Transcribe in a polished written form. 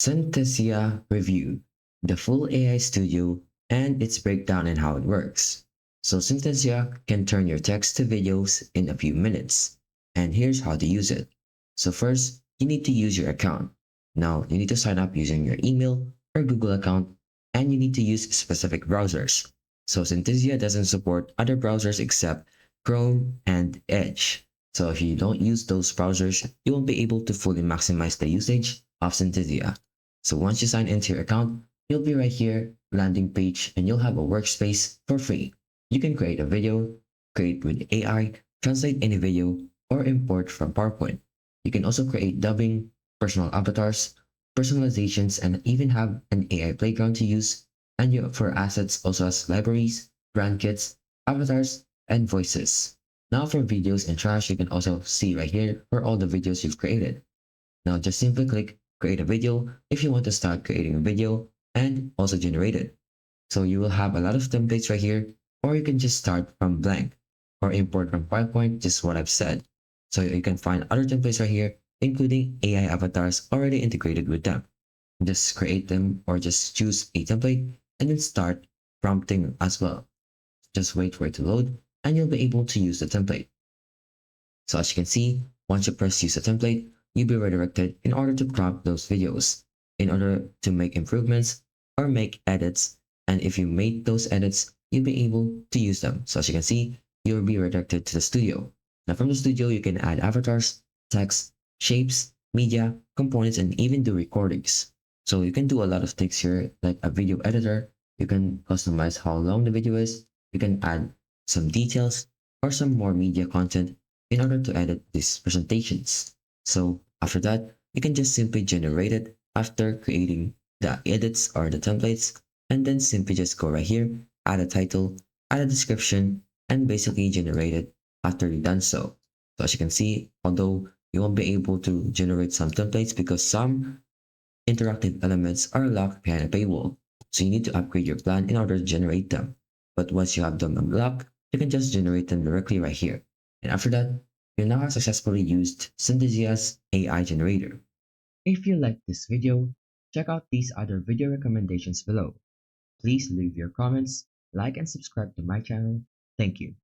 Synthesia Review, the full AI studio and its breakdown and how it works. So Synthesia can turn your text to videos in a few minutes. And here's how to use it. So first, you need to use your account. Now, you need to sign up using your email or Google account, and you need to use specific browsers. So Synthesia doesn't support other browsers except Chrome and Edge. So if you don't use those browsers, you won't be able to fully maximize the usage of Synthesia. So once you sign into your account, you'll be right here, landing page, and you'll have a workspace for free. You can create a video, create with AI, translate any video, or import from PowerPoint. You can also create dubbing, personal avatars, personalizations, and even have an AI playground to use. And you for assets also has libraries, brand kits, avatars, and voices. Now for videos and trash, you can also see right here for all the videos you've created. Now just simply click create a video if you want to start creating a video and also generate it. So you will have a lot of templates right here, or you can just start from blank or import from PowerPoint, just what I've said. So you can find other templates right here, including AI avatars already integrated with them. Just create them or just choose a template and then start prompting as well. Just wait for it to load and you'll be able to use the template. So as you can see, once you press use a template, you'll be redirected in order to crop those videos, in order to make improvements or make edits. And if you made those edits, you'll be able to use them. So as you can see, you'll be redirected to the studio. Now from the studio, you can add avatars, text, shapes, media, components, and even do recordings. So you can do a lot of things here, like a video editor. You can customize how long the video is. You can add some details or some more media content in order to edit these presentations. So after that, you can just simply generate it after creating the edits or the templates, and then simply just go right here, add a title, add a description, and basically generate it after you've done so. So as you can see, although you won't be able to generate some templates because some interactive elements are locked behind a paywall, so you need to upgrade your plan in order to generate them. But once you have them unlocked, you can just generate them directly right here. And after that, you now have successfully used Synthesia's AI generator. If you like this video, check out these other video recommendations below. Please leave your comments, like and subscribe to my channel. Thank you.